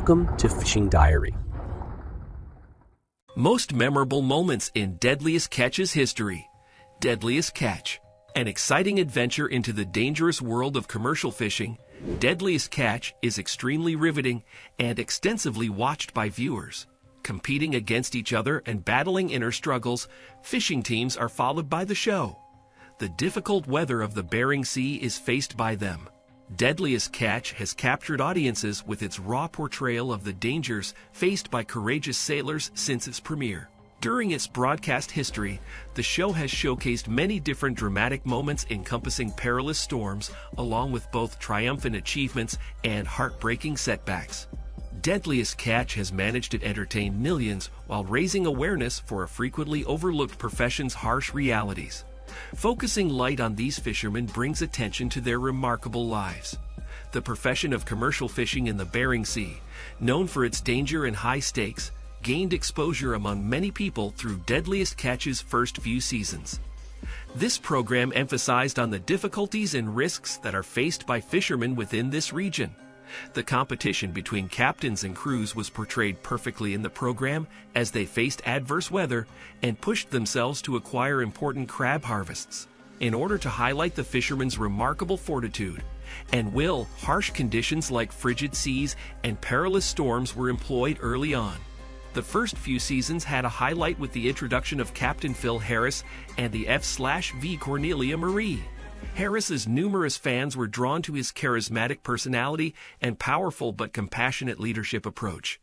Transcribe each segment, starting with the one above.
Welcome to Fishing Diary. Most memorable moments in Deadliest Catch's history. Deadliest Catch. An exciting adventure into the dangerous world of commercial fishing, Deadliest Catch is extremely riveting and extensively watched by viewers. Competing against each other and battling inner struggles, fishing teams are followed by the show. The difficult weather of the Bering Sea is faced by them. Deadliest Catch has captured audiences with its raw portrayal of the dangers faced by courageous sailors since its premiere. During its broadcast history, the show has showcased many different dramatic moments encompassing perilous storms, along with both triumphant achievements and heartbreaking setbacks. Deadliest Catch has managed to entertain millions while raising awareness for a frequently overlooked profession's harsh realities. Focusing light on these fishermen brings attention to their remarkable lives. The profession of commercial fishing in the Bering Sea, known for its danger and high stakes, gained exposure among many people through Deadliest Catch's first few seasons. This program emphasized on the difficulties and risks that are faced by fishermen within this region. The competition between captains and crews was portrayed perfectly in the program as they faced adverse weather and pushed themselves to acquire important crab harvests. In order to highlight the fishermen's remarkable fortitude and will, harsh conditions like frigid seas and perilous storms were employed early on. The first few seasons had a highlight with the introduction of Captain Phil Harris and the F/V Cornelia Marie. Harris's numerous fans were drawn to his charismatic personality and powerful but compassionate leadership approach.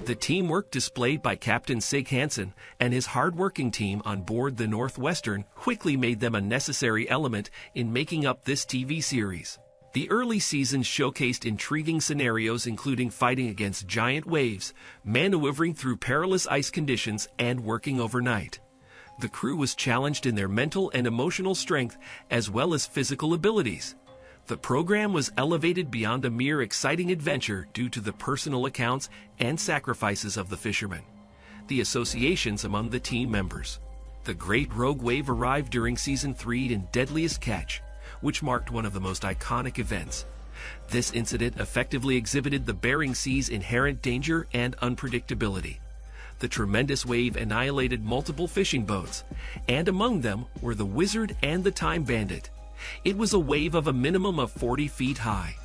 The teamwork displayed by Captain Sig Hansen and his hard-working team on board the Northwestern quickly made them a necessary element in making up this TV series. The early seasons showcased intriguing scenarios including fighting against giant waves, maneuvering through perilous ice conditions, and working overnight. The crew was challenged in their mental and emotional strength as well as physical abilities. The program was elevated beyond a mere exciting adventure due to the personal accounts and sacrifices of the fishermen. The associations among the team members. The Great Rogue Wave arrived during Season 3 in Deadliest Catch, which marked one of the most iconic events. This incident effectively exhibited the Bering Sea's inherent danger and unpredictability. The tremendous wave annihilated multiple fishing boats, and among them were the Wizard and the Time Bandit. It was a wave of a minimum of 40 feet high.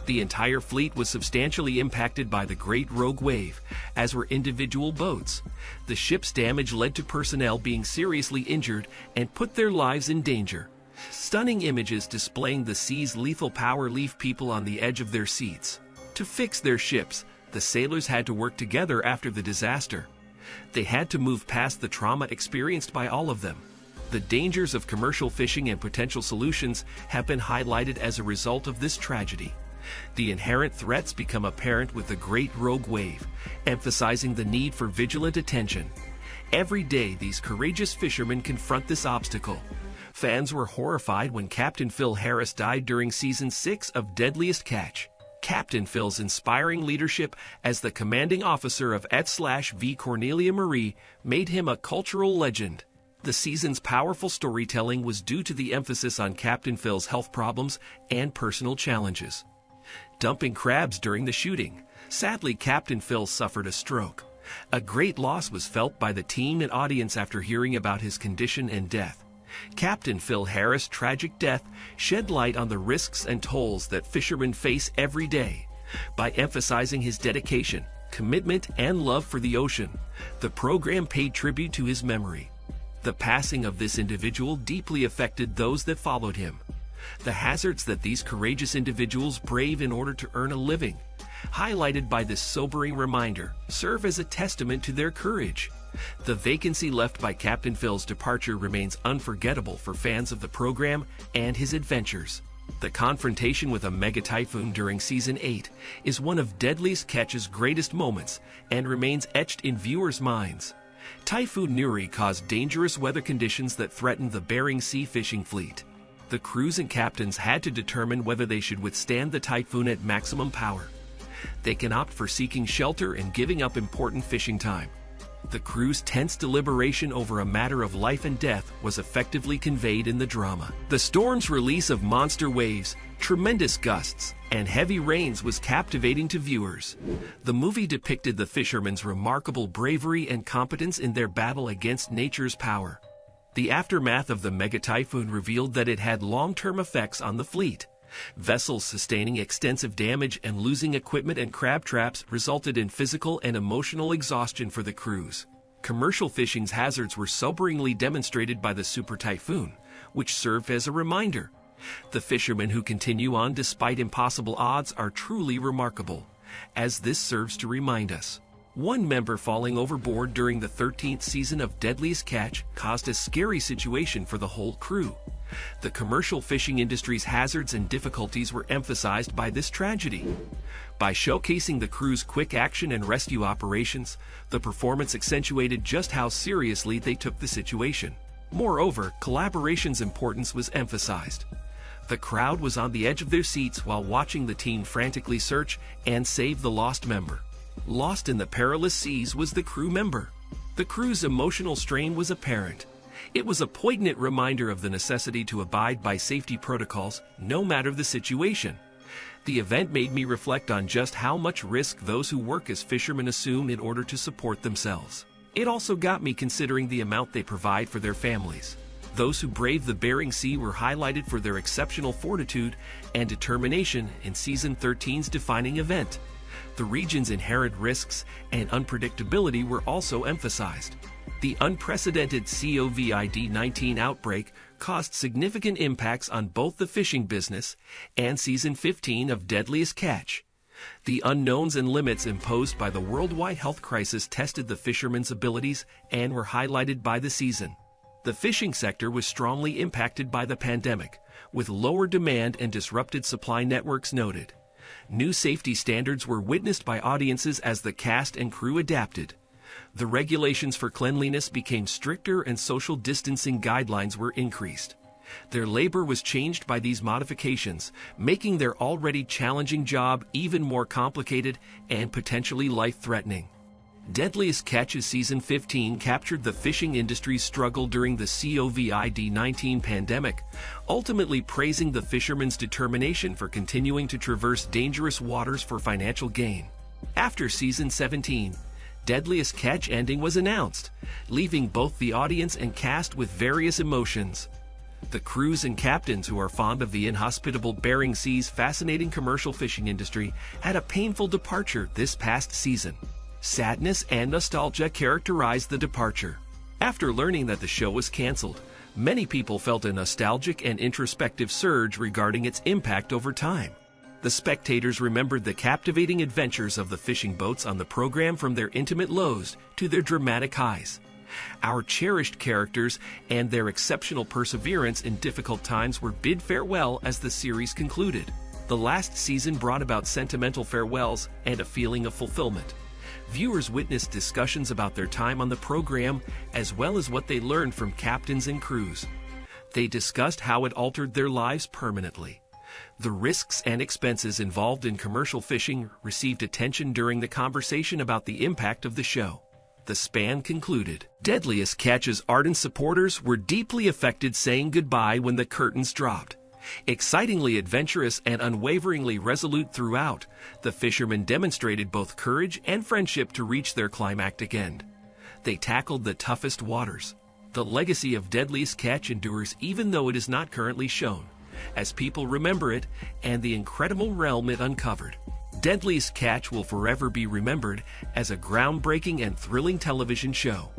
The entire fleet was substantially impacted by the Great Rogue Wave, as were individual boats. The ship's damage led to personnel being seriously injured and put their lives in danger. Stunning images displaying the sea's lethal power leave people on the edge of their seats. To fix their ships, the sailors had to work together after the disaster. They had to move past the trauma experienced by all of them. The dangers of commercial fishing and potential solutions have been highlighted as a result of this tragedy. The inherent threats become apparent with the Great Rogue Wave, emphasizing the need for vigilant attention. Every day, these courageous fishermen confront this obstacle. Fans were horrified when Captain Phil Harris died during Season 6 of Deadliest Catch. Captain Phil's inspiring leadership as the commanding officer of F/V Cornelia Marie made him a cultural legend. The season's powerful storytelling was due to the emphasis on Captain Phil's health problems and personal challenges. Dumping crabs during the shooting. Sadly, Captain Phil suffered a stroke. A great loss was felt by the team and audience after hearing about his condition and death. Captain Phil Harris' tragic death shed light on the risks and tolls that fishermen face every day. By emphasizing his dedication, commitment, and love for the ocean, the program paid tribute to his memory. The passing of this individual deeply affected those that followed him. The hazards that these courageous individuals brave in order to earn a living, highlighted by this sobering reminder, serve as a testament to their courage. The vacancy left by Captain Phil's departure remains unforgettable for fans of the program and his adventures. The confrontation with a mega typhoon during Season 8 is one of Deadliest Catch's greatest moments and remains etched in viewers' minds. Typhoon Nuri caused dangerous weather conditions that threatened the Bering Sea fishing fleet. The crews and captains had to determine whether they should withstand the typhoon at maximum power. They can opt for seeking shelter and giving up important fishing time. The crew's tense deliberation over a matter of life and death was effectively conveyed in the drama. The storm's release of monster waves, tremendous gusts, and heavy rains was captivating to viewers. The movie depicted the fishermen's remarkable bravery and competence in their battle against nature's power. The aftermath of the mega-typhoon revealed that it had long-term effects on the fleet. Vessels sustaining extensive damage and losing equipment and crab traps resulted in physical and emotional exhaustion for the crews. Commercial fishing's hazards were soberingly demonstrated by the super typhoon, which served as a reminder. The fishermen who continue on despite impossible odds are truly remarkable, as this serves to remind us. One member falling overboard during the 13th season of Deadliest Catch caused a scary situation for the whole crew. The commercial fishing industry's hazards and difficulties were emphasized by this tragedy. By showcasing the crew's quick action and rescue operations, the performance accentuated just how seriously they took the situation. Moreover, collaboration's importance was emphasized. The crowd was on the edge of their seats while watching the team frantically search and save the lost member. Lost in the perilous seas was the crew member. The crew's emotional strain was apparent. It was a poignant reminder of the necessity to abide by safety protocols, no matter the situation. The event made me reflect on just how much risk those who work as fishermen assume in order to support themselves. It also got me considering the amount they provide for their families. Those who braved the Bering Sea were highlighted for their exceptional fortitude and determination in Season 13's defining event. The region's inherent risks and unpredictability were also emphasized. The unprecedented COVID-19 outbreak caused significant impacts on both the fishing business and Season 15 of Deadliest Catch. The unknowns and limits imposed by the worldwide health crisis tested the fishermen's abilities and were highlighted by the season. The fishing sector was strongly impacted by the pandemic, with lower demand and disrupted supply networks noted. New safety standards were witnessed by audiences as the cast and crew adapted. The regulations for cleanliness became stricter and social distancing guidelines were increased. Their labor was changed by these modifications, making their already challenging job even more complicated and potentially life-threatening. Deadliest Catch's Season 15 captured the fishing industry's struggle during the COVID-19 pandemic, ultimately praising the fishermen's determination for continuing to traverse dangerous waters for financial gain. After Season 17, Deadliest Catch ending was announced, leaving both the audience and cast with various emotions. The crews and captains who are fond of the inhospitable Bering Sea's fascinating commercial fishing industry had a painful departure this past season. Sadness and nostalgia characterized the departure. After learning that the show was canceled, many people felt a nostalgic and introspective surge regarding its impact over time. The spectators remembered the captivating adventures of the fishing boats on the program, from their intimate lows to their dramatic highs. Our cherished characters and their exceptional perseverance in difficult times were bid farewell as the series concluded. The last season brought about sentimental farewells and a feeling of fulfillment. Viewers witnessed discussions about their time on the program, as well as what they learned from captains and crews. They discussed how it altered their lives permanently. The risks and expenses involved in commercial fishing received attention during the conversation about the impact of the show. The span concluded. Deadliest Catch's ardent supporters were deeply affected, saying goodbye when the curtains dropped. Excitingly adventurous and unwaveringly resolute throughout, the fishermen demonstrated both courage and friendship to reach their climactic end. They tackled the toughest waters. The legacy of Deadliest Catch endures even though it is not currently shown, as people remember it and the incredible realm it uncovered. Deadliest Catch will forever be remembered as a groundbreaking and thrilling television show.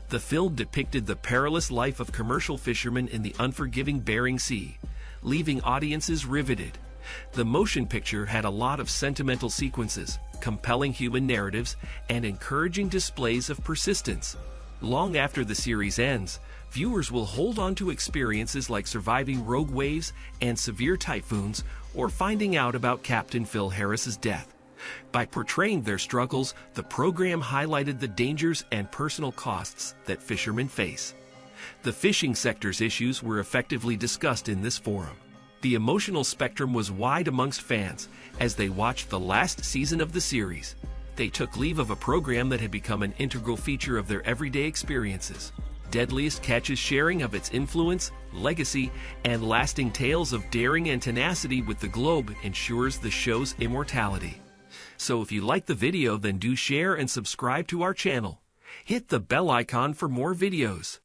The film depicted the perilous life of commercial fishermen in the unforgiving Bering Sea, leaving audiences riveted. The motion picture had a lot of sentimental sequences, compelling human narratives, and encouraging displays of persistence. Long after the series ends, viewers will hold on to experiences like surviving rogue waves and severe typhoons, or finding out about Captain Phil Harris's death. By portraying their struggles, the program highlighted the dangers and personal costs that fishermen face. The fishing sector's issues were effectively discussed in this forum. The emotional spectrum was wide amongst fans as they watched the last season of the series. They took leave of a program that had become an integral feature of their everyday experiences. Deadliest Catch's sharing of its influence, legacy, and lasting tales of daring and tenacity with the globe ensures the show's immortality. So if you like the video, then do share and subscribe to our channel. Hit the bell icon for more videos.